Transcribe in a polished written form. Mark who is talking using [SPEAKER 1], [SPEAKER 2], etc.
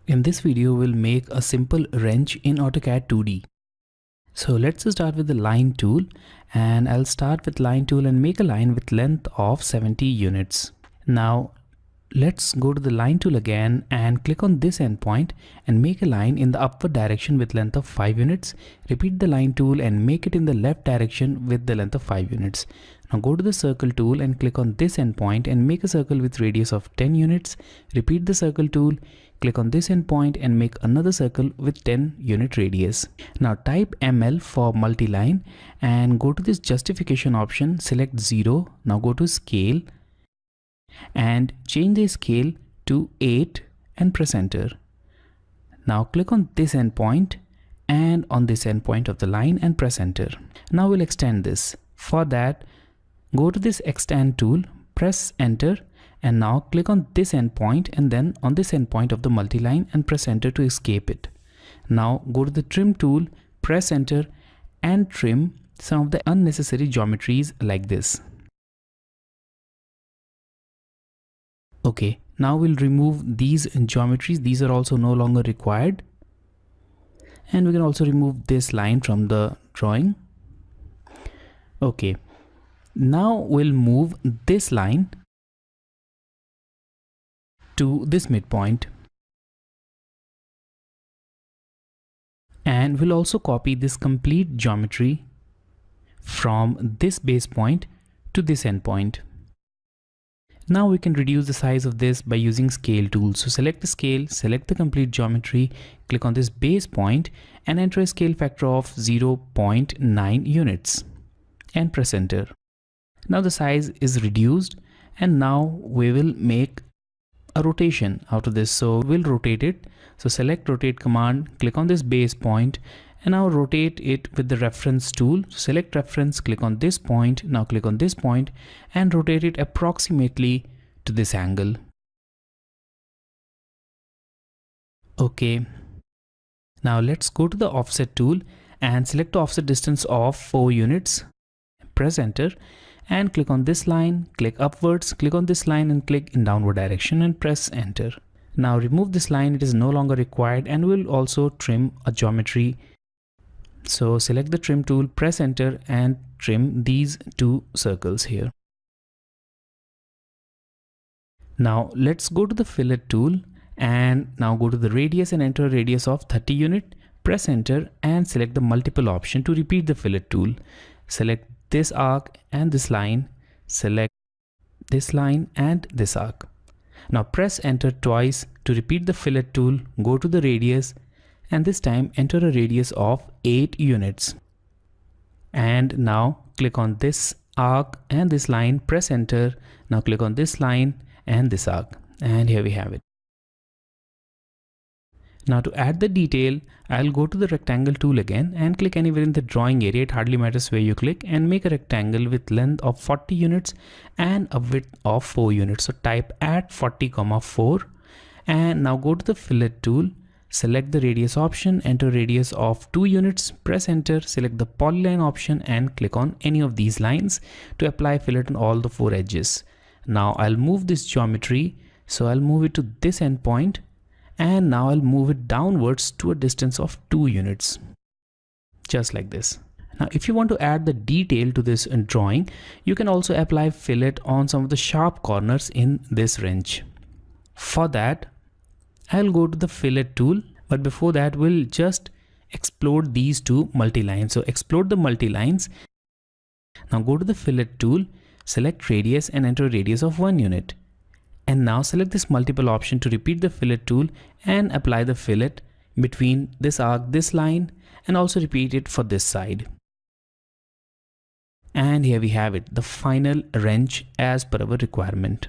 [SPEAKER 1] In this video, we'll make a simple wrench in AutoCAD 2D. So let's start with the line tool, and I'll start with line tool and make a line with length of 70 units. Now let's go to the line tool again and click on this endpoint and make a line in the upward direction with length of 5 units. Repeat the line tool and make it in the left direction with the length of 5 units. Now go to the circle tool and click on this endpoint and make a circle with radius of 10 units. Repeat the circle tool, click on this endpoint and make another circle with 10 unit radius. Now type ML for multi-line and go to this justification option, select 0. Now go to scale and change the scale to 8 and press enter. Now click on this endpoint and on this endpoint of the line and press enter. Now we'll extend this. For that, go to this extend tool, press enter, and now click on this endpoint and then on this endpoint of the multi-line and press enter to escape it. Now go to the trim tool, press enter and trim some of the unnecessary geometries like this. Okay, now we'll remove these geometries. These are also no longer required. And we can also remove this line from the drawing. Okay, now we'll move this line to this midpoint. And we'll also copy this complete geometry from this base point to this endpoint. Now we can reduce the size of this by using scale tool. So select the scale, select the complete geometry, click on this base point and enter a scale factor of 0.9 units and press enter. Now the size is reduced and now we will make a rotation out of this. So we'll rotate it. So select rotate command, click on this base point and now rotate it with the reference tool. Select reference, click on this point, now click on this point and rotate it approximately to this angle. Okay, now let's go to the offset tool and select the offset distance of 4 units. Press enter and click on this line, click upwards, click on this line and click in downward direction and press enter. Now remove this line, it is no longer required, and we'll also trim a geometry. So select the trim tool, press enter and trim these 2 circles here. Now let's go to the fillet tool and now go to the radius and enter a radius of 30 unit. Press enter and select the multiple option to repeat the fillet tool. Select this arc and this line, select this line and this arc. Now press enter twice to repeat the fillet tool, go to the radius and this time enter a radius of 8 units. And now click on this arc and this line, press enter. Now click on this line and this arc, and here we have it. Now to add the detail, I'll go to the rectangle tool again and click anywhere in the drawing area, it hardly matters where you click, and make a rectangle with length of 40 units and a width of 4 units. So type at 40,4 and now go to the fillet tool, select the radius option, enter radius of 2 units, press enter, select the polyline option and click on any of these lines to apply fillet on all the 4 edges. Now I'll move this geometry, so I'll move it to this endpoint. And now I'll move it downwards to a distance of 2 units, just like this. Now if you want to add the detail to this drawing, you can also apply fillet on some of the sharp corners in this wrench. For that, I'll go to the fillet tool, but before that we'll just explode these 2 multi-lines. So explode the multi-lines. Now go to the fillet tool, select radius and enter a radius of 1 unit. And now select this multiple option to repeat the fillet tool and apply the fillet between this arc, this line, and also repeat it for this side. And here we have it, the final wrench as per our requirement.